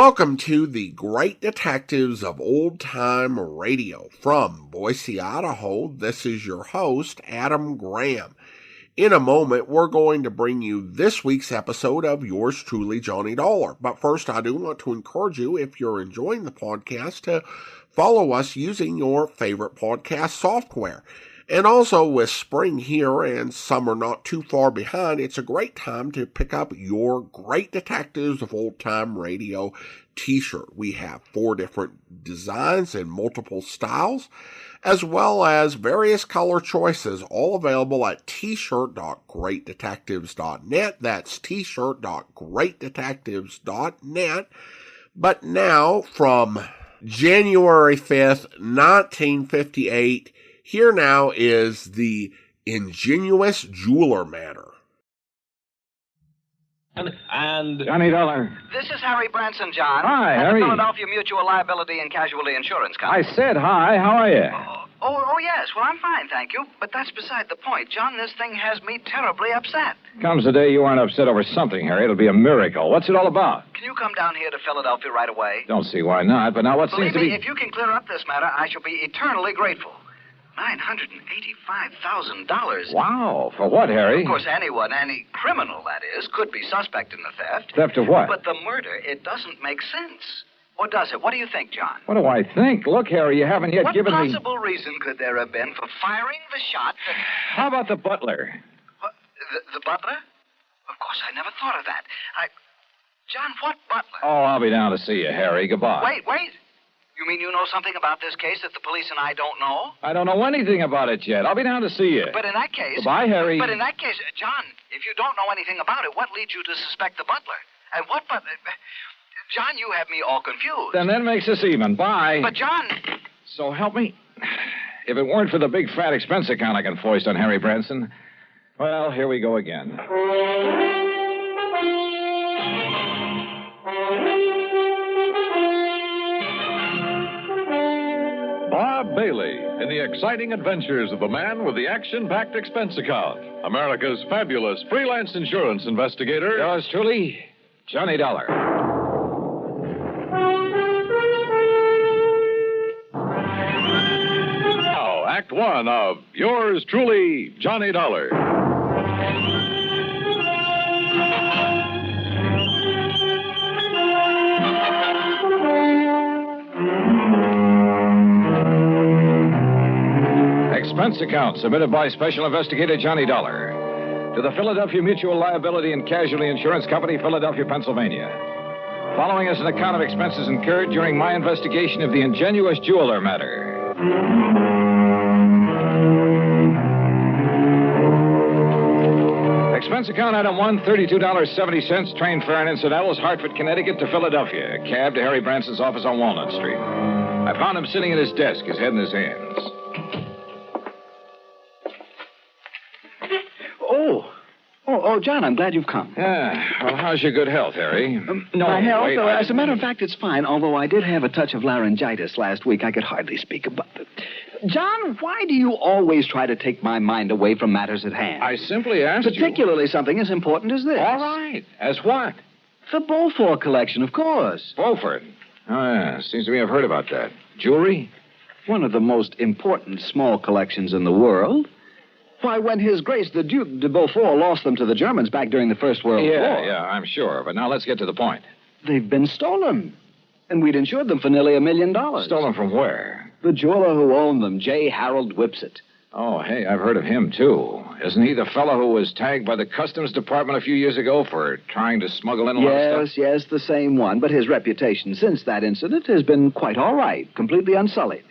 Welcome to the Great Detectives of Old Time Radio. From Boise, Idaho, this is your host, Adam Graham. In a moment, we're going to bring you this week's episode of yours truly, Johnny Dollar. But first, I do want to encourage you, if you're enjoying the podcast, to follow us using your favorite podcast software. And also, with spring here and summer not too far behind, it's a great time to pick up your Great Detectives of Old Time Radio t-shirt. We have 4 different designs in multiple styles, as well as various color choices, all available at t-shirt.greatdetectives.net. That's t-shirt.greatdetectives.net. But now, from January 5th, 1958, here now is the Ingenuous jeweler matter. And Johnny Dollar. This is Harry Branson, John. Hi, at Harry. the Philadelphia Mutual Liability and Casualty Insurance Company. I said hi. How are you? Oh, yes. Well, I'm fine, thank you. But that's beside the point. John, this thing has me terribly upset. Comes the day you aren't upset over something, Harry. It'll be a miracle. What's it all about? Can you come down here to Philadelphia right away? Don't see why not, but now what Believe seems to me, be... if you can clear up this matter, I shall be eternally grateful. $985,000. Wow. For what, Harry? Of course, anyone, any criminal, that is, could be suspect in the theft. Theft of what? But the murder, it doesn't make sense. Or does it? What do you think, John? What do I think? Look, Harry, you haven't yet given me... What possible reason could there have been for firing the shot that... How about the butler? What, the butler? Of course, I never thought of that. John, what butler? Oh, I'll be down to see you, Harry. Goodbye. Wait. You mean you know something about this case that the police and I don't know? I don't know anything about it yet. I'll be down to see you. But in that case... Goodbye, Harry. But in that case, John, if you don't know anything about it, what leads you to suspect the butler? And what butler... John, you have me all confused. Then that makes us even. Bye. But, John... So help me. If it weren't for the big fat expense account I can foist on Harry Branson... Well, here we go again. Bob Bailey in the exciting adventures of the man with the action-packed expense account. America's fabulous freelance insurance investigator. Yours truly, Johnny Dollar. Now, Act One of yours truly, Johnny Dollar. Expense account submitted by Special Investigator Johnny Dollar to the Philadelphia Mutual Liability and Casualty Insurance Company, Philadelphia, Pennsylvania. Following is an account of expenses incurred during my investigation of the Ingenuous jeweler matter. Expense account item 1, $32.70, train fare and incidentals, Hartford, Connecticut to Philadelphia. Cab to Harry Branson's office on Walnut Street. I found him sitting at his desk, his head in his hands. Oh, John, I'm glad you've come. Yeah. Well, how's your good health, Harry? My health? Wait, As a matter of fact, it's fine, although I did have a touch of laryngitis last week. I could hardly speak about it. John, why do you always try to take my mind away from matters at hand? I simply asked Particularly something as important as this. All right. As what? The Beaufort collection, of course. Beaufort. Oh, yeah. Seems to me I've heard about that. Jewelry? One of the most important small collections in the world. Why, when His Grace the Duke de Beaufort lost them to the Germans back during the First World War... Yeah, I'm sure. But now let's get to the point. They've been stolen. And we'd insured them for nearly $1 million. Stolen from where? The jeweler who owned them, J. Harold Whipsett. Oh, hey, I've heard of him, too. Isn't he the fellow who was tagged by the Customs Department a few years ago for trying to smuggle in a lot of stuff? Yes, the same one. But his reputation since that incident has been quite all right, completely unsullied.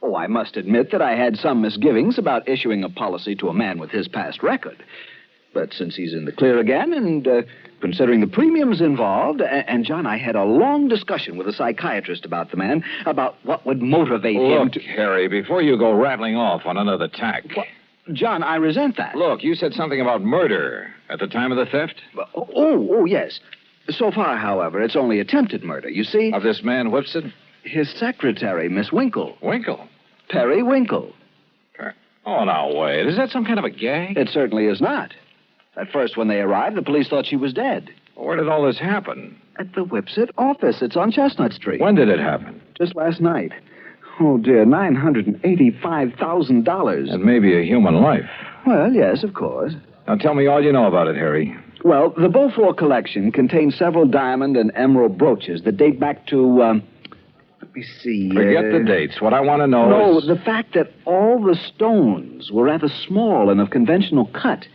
Oh, I must admit that I had some misgivings about issuing a policy to a man with his past record. But since he's in the clear again, and considering the premiums involved, and John, I had a long discussion with a psychiatrist about the man, about what would motivate him to... Look, Harry, before you go rattling off on another tack... What? John, I resent that. Look, you said something about murder at the time of the theft? Oh, yes. So far, however, it's only attempted murder, you see? Of this man, Whipsett? His secretary, Miss Winkle. Winkle? Perry Winkle. Oh, now, wait. Is that some kind of a gag? It certainly is not. At first, when they arrived, the police thought she was dead. Where did all this happen? At the Whipsit office. It's on Chestnut Street. When did it happen? Just last night. Oh, dear, $985,000. That may be a human life. Well, yes, of course. Now tell me all you know about it, Harry. Well, the Beaufort collection contains several diamond and emerald brooches that date back to, let me see. Forget the dates. What I want to know is... No, the fact that all the stones were rather small and of conventional cut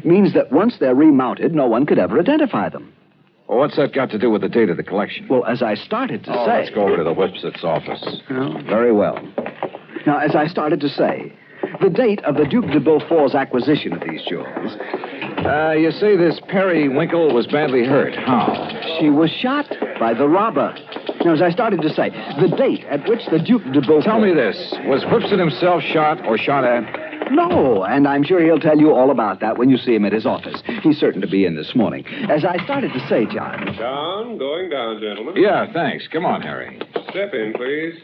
means that once they're remounted, no one could ever identify them. Well, what's that got to do with the date of the collection? Well, as I started to say... Let's go over to the Whipsit's office. Oh, very well. Now, as I started to say, the date of the Duc de Beaufort's acquisition of these jewels... You say this Periwinkle was badly hurt. How? She was shot by the robber. Now, as I started to say, the date at which the Duc de Beaufort... Tell me this. Was Whipsit himself shot or shot at? No, and I'm sure he'll tell you all about that when you see him at his office. He's certain to be in this morning. As I started to say, John... Down, going down, gentlemen. Yeah, thanks. Come on, Harry. Step in, please.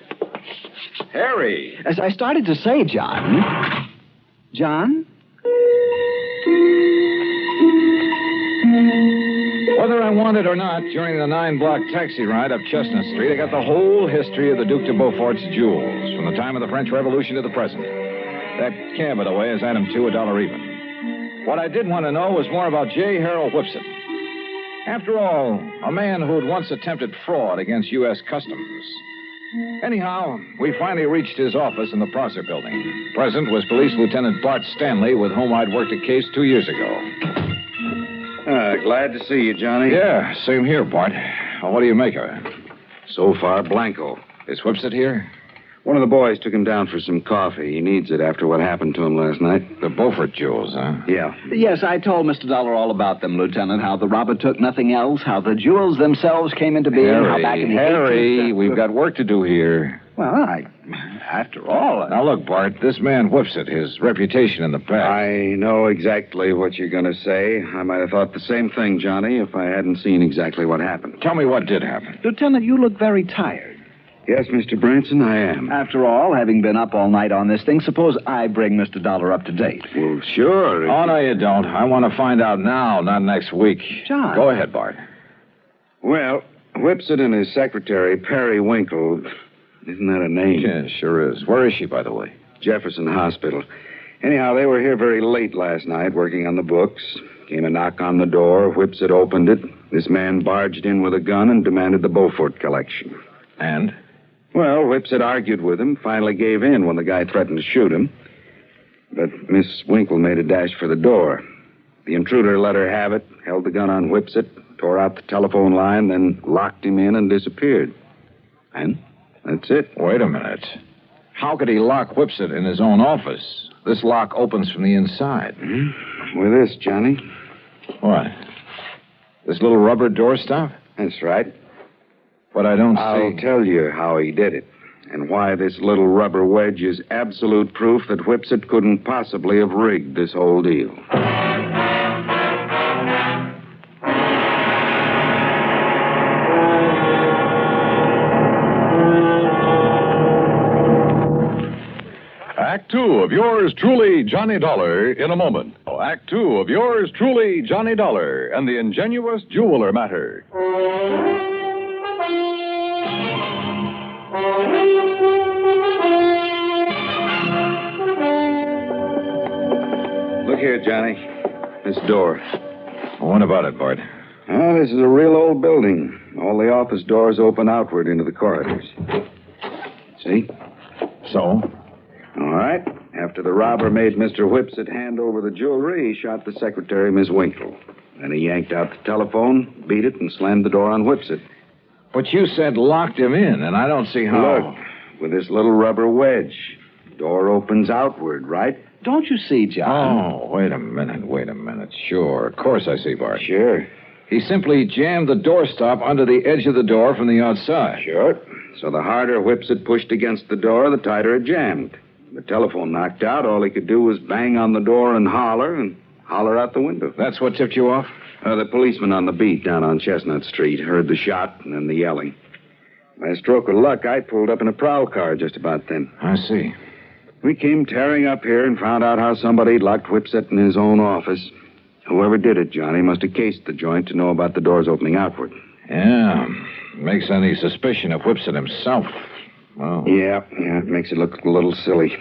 Harry! As I started to say, John... John? Whether I want it or not, during the 9-block taxi ride up Chestnut Street, I got the whole history of the Duc de Beaufort's jewels, from the time of the French Revolution to the present. That cab, by the way, is Adam 2, $1 even. What I did want to know was more about J. Harold Whipsit. After all, a man who had once attempted fraud against U.S. Customs. Anyhow, we finally reached his office in the Prosser building. Present was Police Lieutenant Bart Stanley, with whom I'd worked a case 2 years ago. Glad to see you, Johnny. Yeah, same here, Bart. Well, what do you make of it? So far, blanco. Is Whipsit here? One of the boys took him down for some coffee. He needs it after what happened to him last night. The Beaufort jewels, huh? Yeah. Yes, I told Mr. Dollar all about them, Lieutenant, how the robber took nothing else, how the jewels themselves came into being, how back in the Harry, 18th... we've got work to do here. Well, after all... Now, look, Bart, this man Whipsit, his reputation in the past... I know exactly what you're going to say. I might have thought the same thing, Johnny, if I hadn't seen exactly what happened. Tell me what did happen. Lieutenant, you look very tired. Yes, Mr. Branson, I am. After all, having been up all night on this thing, suppose I bring Mr. Dollar up to date. Well, sure. Oh, no, you don't. I want to find out now, not next week. John. Go ahead, Bart. Well, Whipsit and his secretary, Periwinkle... Isn't that a name? Yeah, sure is. Where is she, by the way? Jefferson Hospital. Anyhow, they were here very late last night working on the books. Came a knock on the door. Whipsit opened it. This man barged in with a gun and demanded the Beaufort collection. And? Well, Whipsit argued with him, finally gave in when the guy threatened to shoot him. But Miss Winkle made a dash for the door. The intruder let her have it, held the gun on Whipsit, tore out the telephone line, then locked him in and disappeared. And that's it. Wait a minute. How could he lock Whipsit in his own office? This lock opens from the inside. Mm-hmm. With this, Johnny. What? This little rubber doorstop? That's right. But I don't I'll see... tell you how he did it, and why this little rubber wedge is absolute proof that Whipsit couldn't possibly have rigged this whole deal. Act two of yours truly, Johnny Dollar, in a moment. Act two of yours truly, Johnny Dollar, and the Ingenuous Jeweler Matter. Look here, Johnny. This door. What about it, Bart? Oh, this is a real old building. All the office doors open outward into the corridors. See? So? All right. After the robber made Mr. Whipsit hand over the jewelry, he shot the secretary, Miss Winkle. Then he yanked out the telephone, beat it, and slammed the door on Whipsit. But you said locked him in, and I don't see how... Look, with this little rubber wedge. Door opens outward, right? Don't you see, John? Oh, wait a minute. Sure, of course I see, Bart. Sure. He simply jammed the doorstop under the edge of the door from the outside. Sure. So the harder Whipsit pushed against the door, the tighter it jammed. The telephone knocked out. All he could do was bang on the door and holler out the window. That's what tipped you off? The policeman on the beat down on Chestnut Street heard the shot and then the yelling. By a stroke of luck, I pulled up in a prowl car just about then. I see. We came tearing up here and found out how somebody locked Whipsit in his own office. Whoever did it, Johnny, must have cased the joint to know about the doors opening outward. Yeah. Makes any suspicion of Whipsit himself. Well. Yeah, it makes it look a little silly.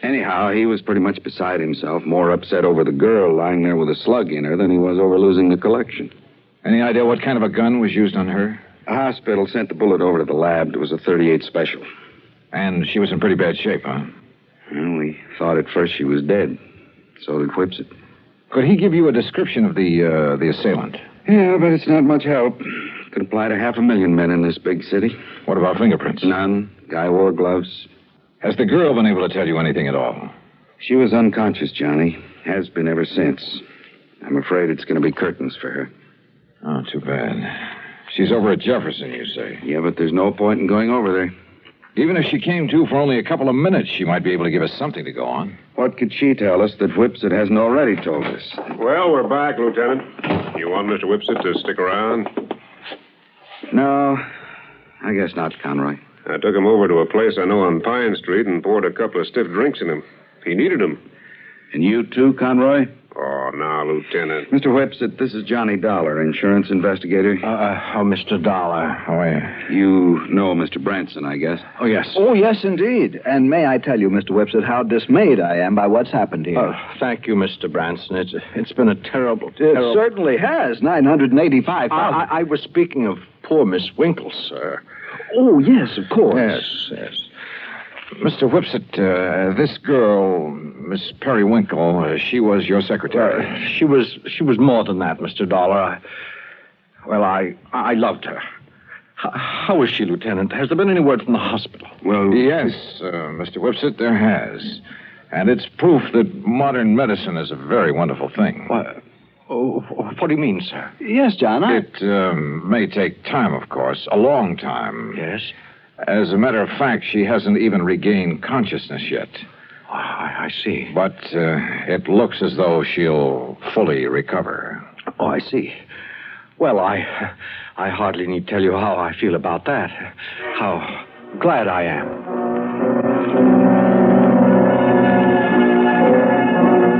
Anyhow, he was pretty much beside himself, more upset over the girl lying there with a slug in her than he was over losing the collection. Any idea what kind of a gun was used on her? The hospital sent the bullet over to the lab. It was a .38 special. And she was in pretty bad shape, huh? Well, we thought at first she was dead. So did Whipsit. Could he give you a description of the assailant? Yeah, but it's not much help. Could apply to 500,000 men in this big city. What about fingerprints? None. Guy wore gloves. Has the girl been able to tell you anything at all? She was unconscious, Johnny. Has been ever since. I'm afraid it's going to be curtains for her. Oh, too bad. She's over at Jefferson, you say? Yeah, but there's no point in going over there. Even if she came to for only a couple of minutes, she might be able to give us something to go on. What could she tell us that Whipsit hasn't already told us? Well, we're back, Lieutenant. You want Mr. Whipsit to stick around? No, I guess not, Conroy. I took him over to a place I know on Pine Street and poured a couple of stiff drinks in him. He needed them. And you too, Conroy? Oh, now, Lieutenant. Mr. Whipsit, this is Johnny Dollar, insurance investigator. Mr. Dollar. How are you? You know Mr. Branson, I guess. Oh, yes. Oh, yes, indeed. And may I tell you, Mr. Whipsit, how dismayed I am by what's happened here. Thank you, Mr. Branson. It's been a terrible, It terrible... certainly has. $985,000. I was speaking of poor Miss Winkle, sir. Oh, yes, of course. Yes. Mr. Whipsit, this girl, Miss Periwinkle, she was your secretary. She was more than that, Mr. Dollar. I loved her. How is she, Lieutenant? Has there been any word from the hospital? Well, Yes, Mr. Whipsit, there has. And it's proof that modern medicine is a very wonderful thing. What do you mean, sir? Yes, John, It may take time, of course, a long time. Yes? As a matter of fact, she hasn't even regained consciousness yet. I see. But it looks as though she'll fully recover. Oh, I see. Well, I hardly need tell you how I feel about that. How glad I am.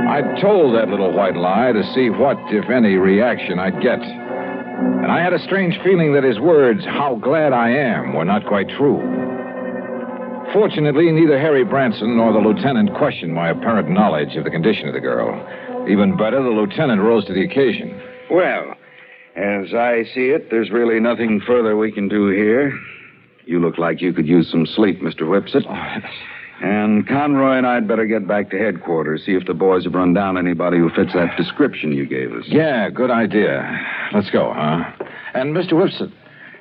I told that little white lie to see what, if any, reaction I'd get. And I had a strange feeling that his words, how glad I am, were not quite true. Fortunately, neither Harry Branson nor the lieutenant questioned my apparent knowledge of the condition of the girl. Even better, the lieutenant rose to the occasion. well, as I see it, there's really nothing further we can do here. You look like you could use some sleep, Mr. Whipsit. And Conroy and I'd better get back to headquarters, see if the boys have run down anybody who fits that description you gave us. Yeah, good idea. Let's go, huh? And Mr. Whipsit,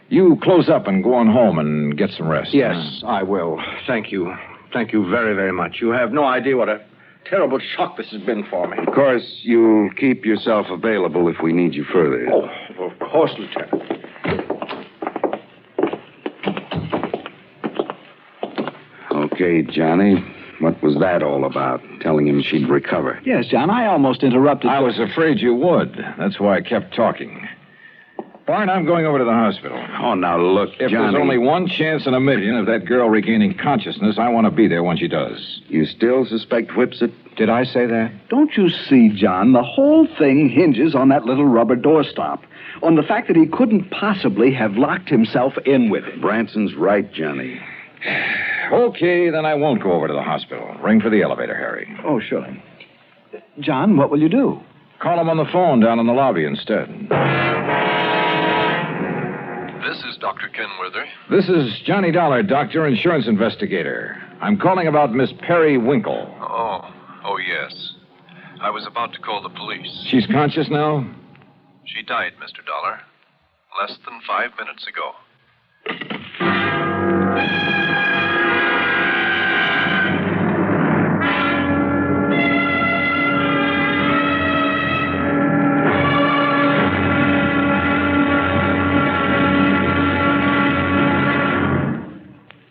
you close up and go on home and get some rest. Yes, I will. Thank you. Thank you very, very much. You have no idea what a terrible shock this has been for me. Of course, you'll keep yourself available if we need you further. Oh, of course, Lieutenant. Okay, Johnny, what was that all about? Telling him she'd recover. Yes, John, I almost interrupted. I was afraid you would. That's why I kept talking. Barn, I'm going over to the hospital. Oh, now look, If Johnny. there's only one chance in a million of that girl regaining consciousness, I want to be there when she does. You still suspect Whipsit? Did I say that? Don't you see, John, the whole thing hinges on that little rubber doorstop. On the fact that he couldn't possibly have locked himself in with it. Branson's right, Johnny. Okay, then I won't go over to the hospital. Ring for the elevator, Harry. Oh, surely. John, what will you do? Call him on the phone down in the lobby instead. This is Dr. Kenworthy. This is Johnny Dollar, doctor, insurance investigator. I'm calling about Miss Periwinkle. Oh, yes. I was about to call the police. She's conscious now? She died, Mr. Dollar, less than 5 minutes ago.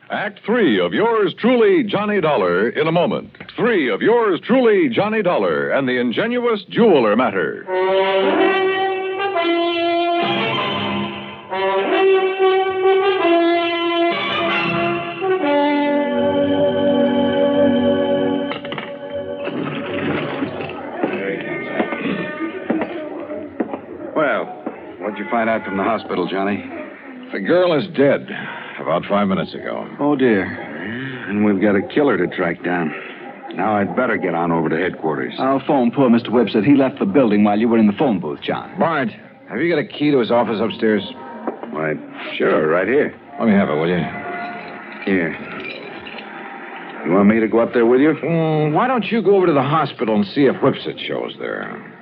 Act 3 of yours truly, Johnny Dollar, in a moment. Act 3 of yours truly, Johnny Dollar, and the Ingenuous Jeweler Matter. from the hospital, Johnny? The girl is dead about 5 minutes ago. Oh, dear. And we've got a killer to track down. Now I'd better get on over to headquarters. I'll phone poor Mr. Whipset. He left the building while you were in the phone booth, John. Bart, have you got a key to his office upstairs? Why, sure, right here. Let me have it, will you? Here. You want me to go up there with you? Why don't you go over to the hospital and see if Whipset shows there?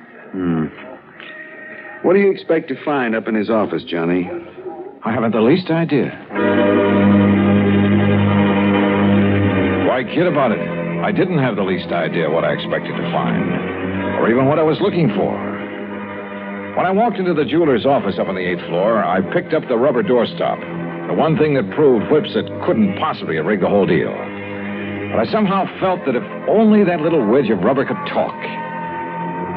What do you expect to find up in his office, Johnny? I haven't the least idea. Why kid about it? I didn't have the least idea what I expected to find, or even what I was looking for. When I walked into the jeweler's office up on the 8th floor, I picked up the rubber doorstop, the one thing that proved Whipset couldn't possibly have rigged the whole deal. But I somehow felt that if only that little wedge of rubber could talk.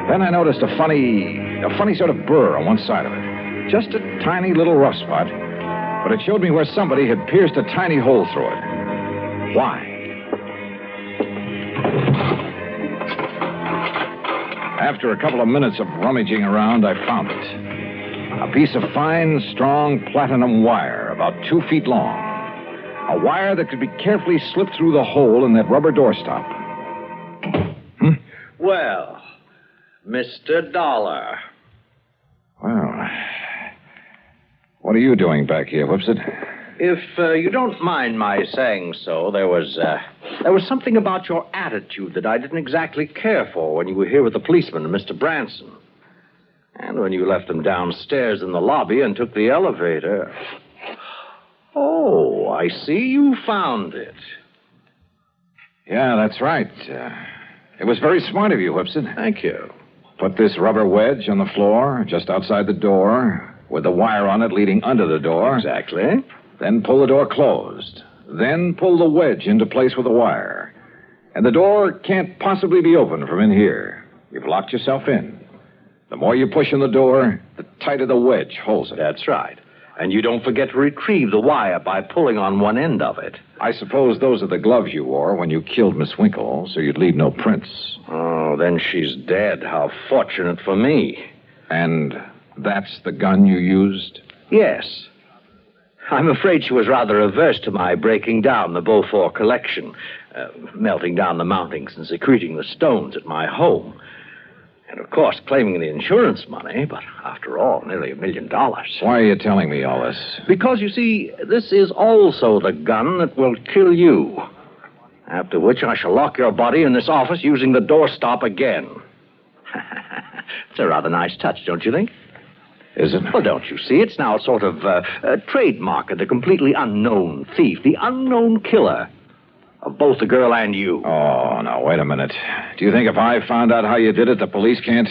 Then I noticed a funny sort of burr on one side of it. Just a tiny little rough spot. But it showed me where somebody had pierced a tiny hole through it. Why? After a couple of minutes of rummaging around, I found it. A piece of fine, strong platinum wire, about 2 feet long. A wire that could be carefully slipped through the hole in that rubber doorstop. Well, Mr. Dollar. Well, what are you doing back here, Whipset? If you don't mind my saying so, there was something about your attitude that I didn't exactly care for when you were here with the policeman and Mr. Branson. And when you left them downstairs in the lobby and took the elevator. Oh, I see you found it. Yeah, that's right. It was very smart of you, Whipset. Thank you. Put this rubber wedge on the floor just outside the door with the wire on it leading under the door. Exactly. Then pull the door closed. Then pull the wedge into place with the wire. And the door can't possibly be opened from in here. You've locked yourself in. The more you push on the door, the tighter the wedge holds it. That's right. And you don't forget to retrieve the wire by pulling on one end of it. I suppose those are the gloves you wore when you killed Miss Winkle, so you'd leave no prints. Oh, then she's dead. How fortunate for me. And that's the gun you used? Yes. I'm afraid she was rather averse to my breaking down the Beaufort collection, melting down the mountings and secreting the stones at my home. And, of course, claiming the insurance money, but after all, nearly $1 million. Why are you telling me all this? Because, you see, this is also the gun that will kill you. After which I shall lock your body in this office using the doorstop again. It's a rather nice touch, don't you think? Is it? Well, don't you see? It's now a sort of trademark of the completely unknown thief, the unknown killer of both the girl and you. Oh, now, wait a minute. Do you think if I found out how you did it, the police can't?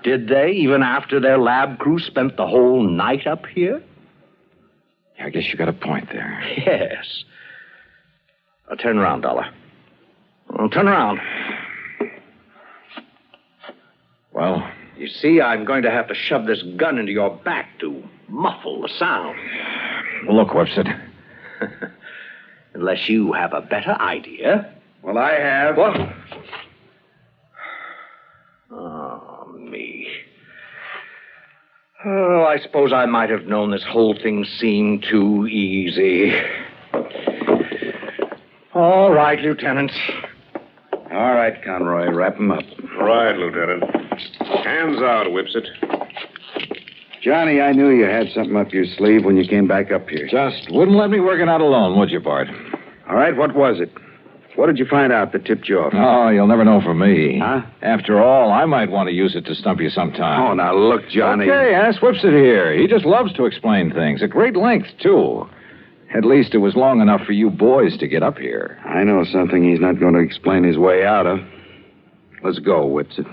Did they, even after their lab crew spent the whole night up here? Yeah, I guess you got a point there. Yes. Now, turn around, Dollar. Well, turn around. Well? You see, I'm going to have to shove this gun into your back to muffle the sound. Look, Whipset. Unless you have a better idea. Well, I have. What? Oh, me. Oh, I suppose I might have known this whole thing seemed too easy. All right, Lieutenant. All right, Conroy, wrap him up. Right, Lieutenant. Hands out, Whipset. Johnny, I knew you had something up your sleeve when you came back up here. Just wouldn't let me work it out alone, would you, Bart? All right, what was it? What did you find out that tipped you off? Oh, you'll never know from me. Huh? After all, I might want to use it to stump you sometime. Oh, now look, Johnny. Okay, ask Whipset here. He just loves to explain things. At great length, too. At least it was long enough for you boys to get up here. I know something he's not going to explain his way out of. Let's go, Whipset.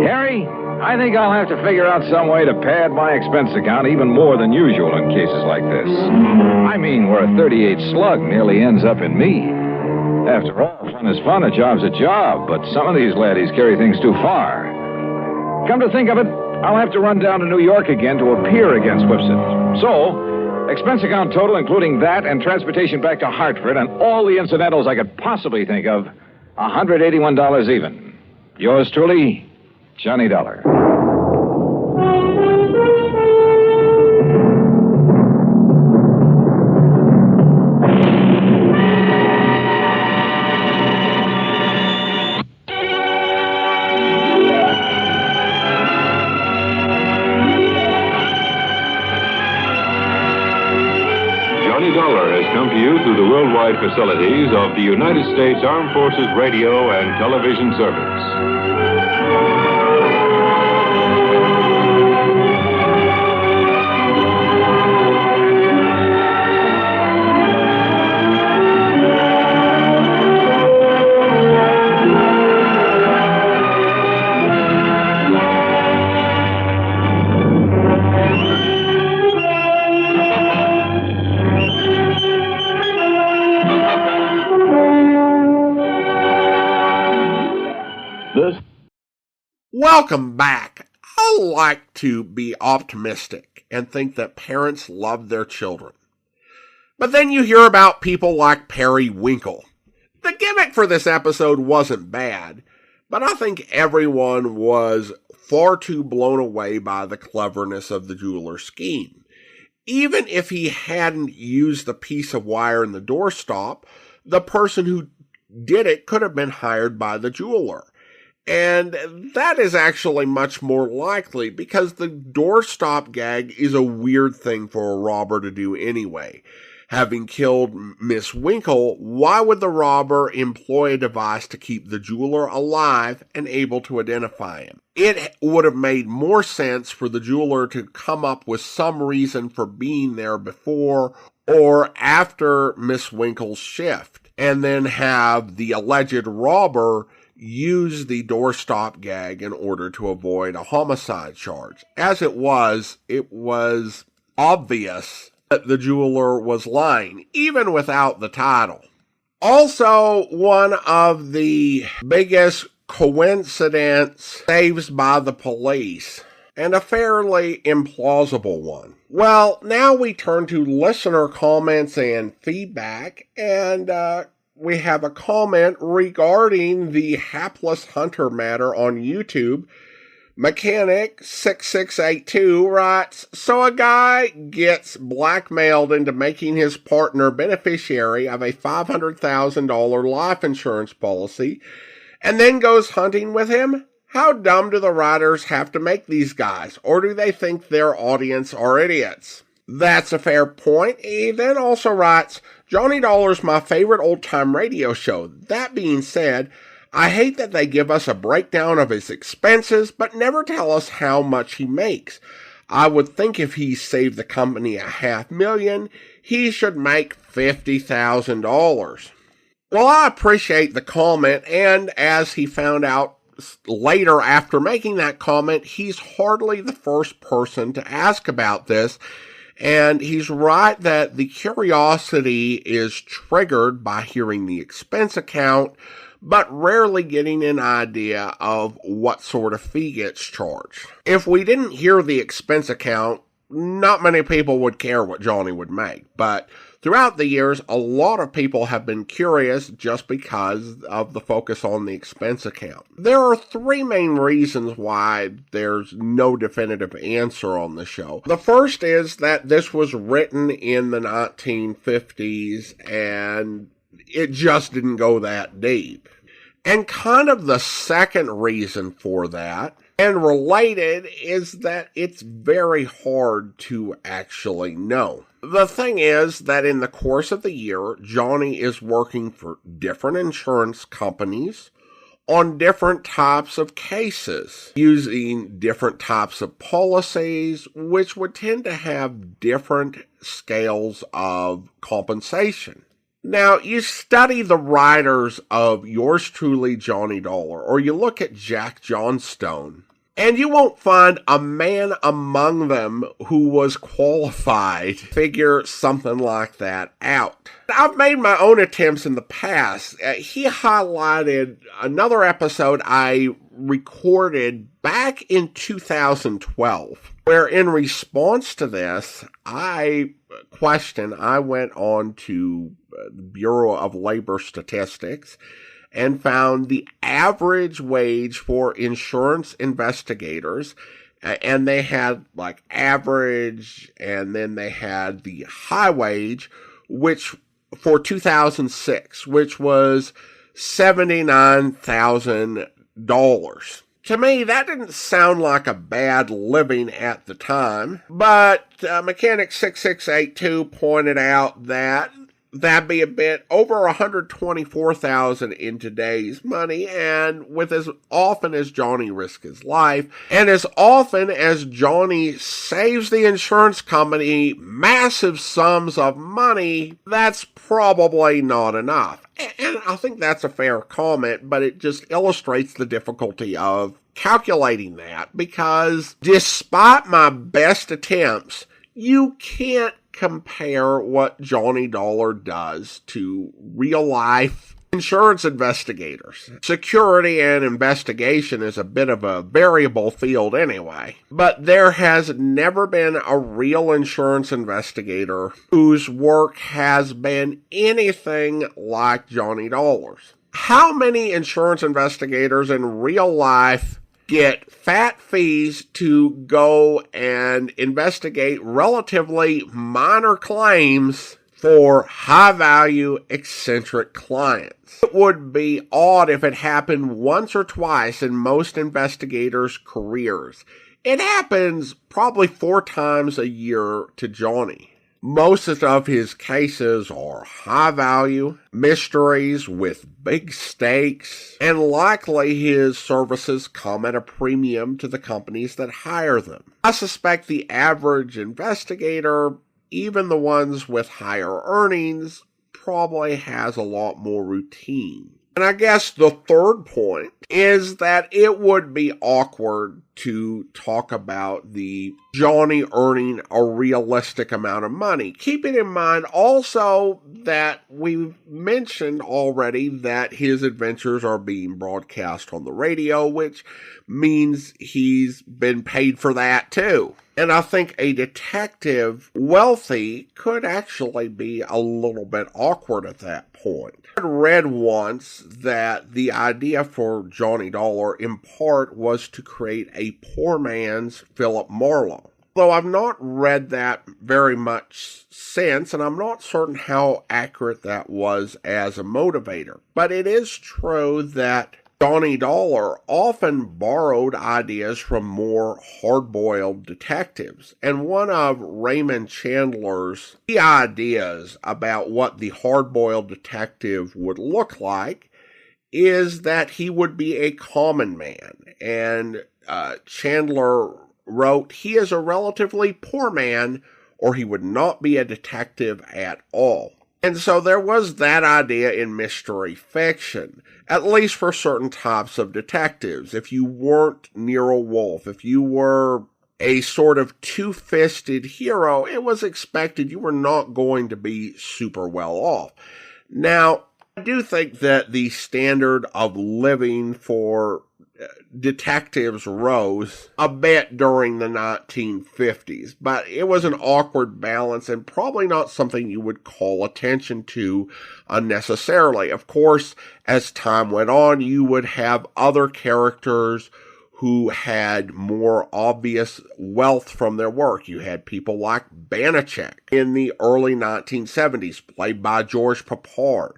Harry, I think I'll have to figure out some way to pad my expense account even more than usual in cases like this. I mean, where a 38 slug nearly ends up in me. After all, fun is fun, a job's a job, but some of these laddies carry things too far. Come to think of it, I'll have to run down to New York again to appear against Whipset. So, expense account total, including that and transportation back to Hartford and all the incidentals I could possibly think of, $181 even. Yours truly, Johnny Dollar. Johnny Dollar has come to you through the worldwide facilities of the United States Armed Forces Radio and Television Service. Welcome back. I like to be optimistic and think that parents love their children. But then you hear about people like Periwinkle. The gimmick for this episode wasn't bad, but I think everyone was far too blown away by the cleverness of the jeweler's scheme. Even if he hadn't used the piece of wire in the doorstop, the person who did it could have been hired by the jeweler. And that is actually much more likely because the doorstop gag is a weird thing for a robber to do anyway. Having killed Miss Winkle, why would the robber employ a device to keep the jeweler alive and able to identify him? It would have made more sense for the jeweler to come up with some reason for being there before or after Miss Winkle's shift, and then have the alleged robber use the doorstop gag in order to avoid a homicide charge. As it was obvious that the jeweler was lying, even without the title. Also, one of the biggest coincidence saved by the police, and a fairly implausible one. Well, now we turn to listener comments and feedback, and we have a comment regarding the hapless hunter matter on YouTube. Mechanic6682 writes, so a guy gets blackmailed into making his partner beneficiary of a $500,000 life insurance policy and then goes hunting with him? How dumb do the writers have to make these guys? Or do they think their audience are idiots? That's a fair point. He then also writes, Johnny Dollar's my favorite old-time radio show. That being said, I hate that they give us a breakdown of his expenses, but never tell us how much he makes. I would think if he saved the company $500,000, he should make $50,000. Well, I appreciate the comment, and as he found out later after making that comment, he's hardly the first person to ask about this. And he's right that the curiosity is triggered by hearing the expense account, but rarely getting an idea of what sort of fee gets charged. If we didn't hear the expense account, not many people would care what Johnny would make. But throughout the years, a lot of people have been curious just because of the focus on the expense account. There are three main reasons why there's no definitive answer on the show. The first is that this was written in the 1950s and it just didn't go that deep. And kind of the second reason for that, and related, is that it's very hard to actually know. The thing is that in the course of the year, Johnny is working for different insurance companies on different types of cases, using different types of policies, which would tend to have different scales of compensation. Now, you study the writers of Yours Truly, Johnny Dollar, or you look at Jack Johnstone, and you won't find a man among them who was qualified to figure something like that out. I've made my own attempts in the past. He highlighted another episode I recorded back in 2012, where in response to this, I went on to the Bureau of Labor Statistics and found the average wage for insurance investigators. And they had like average, and then they had the high wage, which for 2006, which was $79,000. To me, that didn't sound like a bad living at the time, but Mechanic 6682 pointed out that that'd be a bit over $124,000 in today's money, and with as often as Johnny risks his life, and as often as Johnny saves the insurance company massive sums of money, that's probably not enough. And I think that's a fair comment, but it just illustrates the difficulty of calculating that, because despite my best attempts, you can't compare what Johnny Dollar does to real-life insurance investigators. Security and investigation is a bit of a variable field anyway, but there has never been a real insurance investigator whose work has been anything like Johnny Dollar's. How many insurance investigators in real life get fat fees to go and investigate relatively minor claims for high-value, eccentric clients? It would be odd if it happened once or twice in most investigators' careers. It happens probably 4 times a year to Johnny. Most of his cases are high-value mysteries with big stakes, and likely his services come at a premium to the companies that hire them. I suspect the average investigator, even the ones with higher earnings, probably has a lot more routine. And I guess the third point is that it would be awkward to talk about the Johnny earning a realistic amount of money. Keeping in mind also that we've mentioned already that his adventures are being broadcast on the radio, which means he's been paid for that too. And I think a detective wealthy could actually be a little bit awkward at that point. I read once that the idea for Johnny Dollar in part was to create a poor man's Philip Marlowe. Though I've not read that very much since, and I'm not certain how accurate that was as a motivator. But it is true that Johnny Dollar often borrowed ideas from more hard-boiled detectives, and one of Raymond Chandler's key ideas about what the hard-boiled detective would look like is that he would be a common man, and Chandler wrote, "He is a relatively poor man, or he would not be a detective at all." And so there was that idea in mystery fiction, at least for certain types of detectives. If you weren't Nero Wolfe, if you were a sort of two-fisted hero, it was expected you were not going to be super well off. Now, I do think that the standard of living for detectives rose a bit during the 1950s, but it was an awkward balance and probably not something you would call attention to unnecessarily. Of course, as time went on, you would have other characters who had more obvious wealth from their work. You had people like Banachek in the early 1970s, played by George Peppard,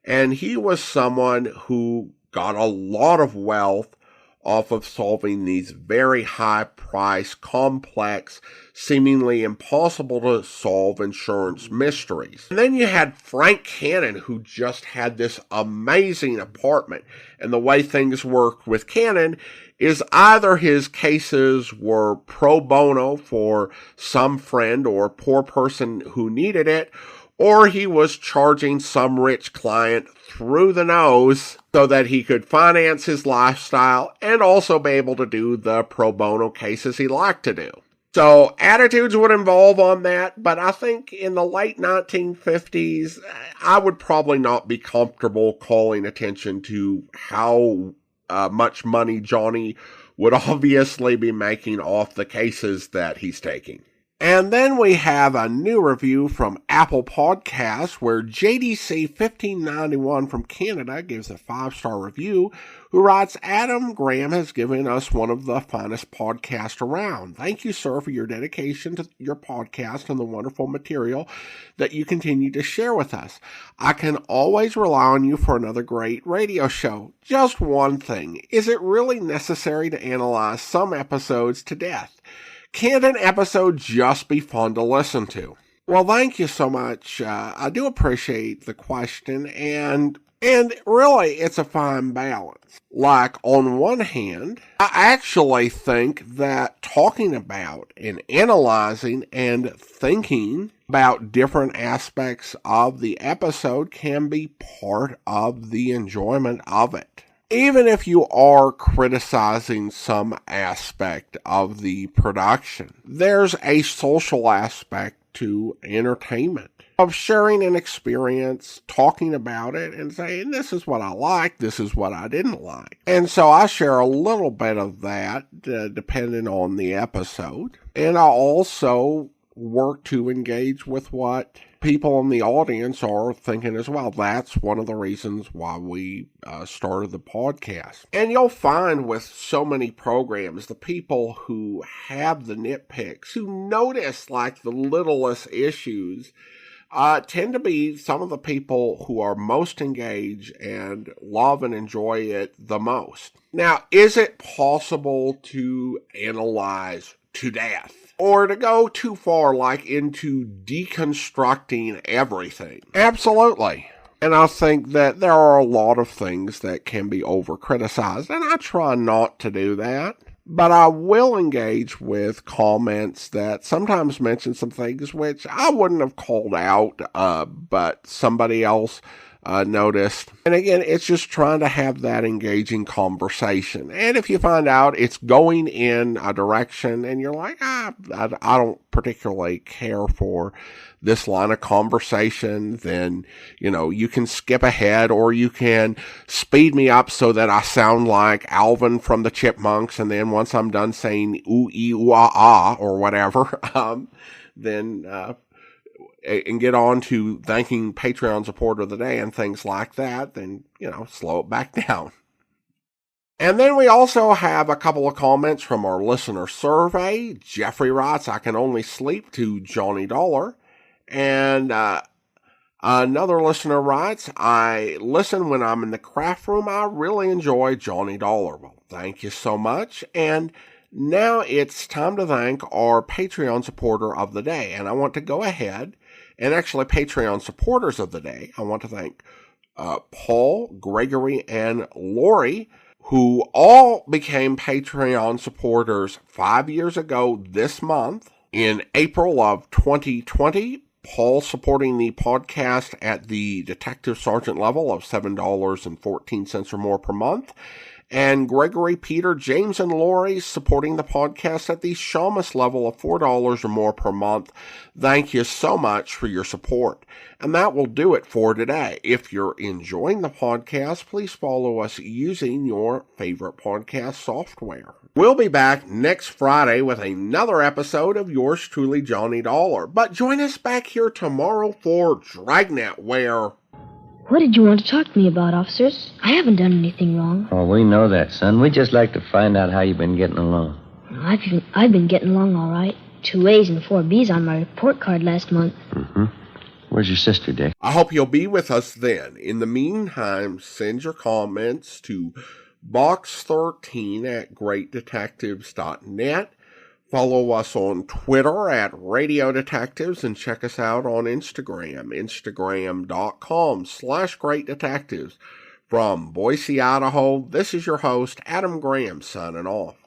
and he was someone who got a lot of wealth off of solving these very high-priced, complex, seemingly impossible to solve insurance mysteries. And then you had Frank Cannon, who just had this amazing apartment. And the way things worked with Cannon is either his cases were pro bono for some friend or poor person who needed it, or he was charging some rich client through the nose so that he could finance his lifestyle and also be able to do the pro bono cases he liked to do. So attitudes would evolve on that, but I think in the late 1950s, I would probably not be comfortable calling attention to how much money Johnny would obviously be making off the cases that he's taking. And then we have a new review from Apple Podcasts where JDC1591 from Canada gives a 5-star review, who writes, Adam Graham has given us one of the finest podcasts around. Thank you, sir, for your dedication to your podcast and the wonderful material that you continue to share with us. I can always rely on you for another great radio show. Just one thing. Is it really necessary to analyze some episodes to death? Can't an episode just be fun to listen to? Well, thank you so much. I do appreciate the question, and really, it's a fine balance. Like, on one hand, I actually think that talking about and analyzing and thinking about different aspects of the episode can be part of the enjoyment of it. Even if you are criticizing some aspect of the production, there's a social aspect to entertainment, of sharing an experience, talking about it, and saying, this is what I liked, this is what I didn't like. And so I share a little bit of that, depending on the episode. And I also work to engage with what people in the audience are thinking as well. That's one of the reasons why we started the podcast. And you'll find with so many programs, the people who have the nitpicks, who notice like the littlest issues, tend to be some of the people who are most engaged and love and enjoy it the most. Now, is it possible to analyze to death? Or to go too far, like into deconstructing everything? Absolutely. And I think that there are a lot of things that can be over-criticized, and I try not to do that. But I will engage with comments that sometimes mention some things which I wouldn't have called out, but somebody else noticed. And again, it's just trying to have that engaging conversation. And if you find out it's going in a direction and you're like, I don't particularly care for this line of conversation, then, you can skip ahead, or you can speed me up so that I sound like Alvin from the Chipmunks. And then once I'm done saying ooh, ee, ooh, ah, ah, or whatever, then, and get on to thanking Patreon supporter of the day and things like that, then, slow it back down. And then we also have a couple of comments from our listener survey. Jeffrey writes, I can only sleep to Johnny Dollar. And another listener writes, I listen when I'm in the craft room. I really enjoy Johnny Dollar. Well, thank you so much. And now it's time to thank our Patreon supporter of the day. And I want to go ahead and actually Patreon supporters of the day. I want to thank Paul, Gregory, and Lori, who all became Patreon supporters 5 years ago this month. In April of 2020, Paul supporting the podcast at the Detective Sergeant level of $7.14 or more per month. And Gregory, Peter, James, and Lori supporting the podcast at the Shamus level of $4 or more per month. Thank you so much for your support. And that will do it for today. If you're enjoying the podcast, please follow us using your favorite podcast software. We'll be back next Friday with another episode of yours truly, Johnny Dollar. But join us back here tomorrow for Dragnet, where... What did you want to talk to me about, officers? I haven't done anything wrong. Oh, we know that, son. We'd just like to find out how you've been getting along. I've been getting along all right. 2 A's and 4 B's on my report card last month. Mm-hmm. Where's your sister, Dick? I hope you'll be with us then. In the meantime, send your comments to box13@greatdetectives.net. Follow us on Twitter at Radio Detectives, and check us out on Instagram, instagram.com/greatdetectives. From Boise, Idaho, this is your host, Adam Graham, signing off.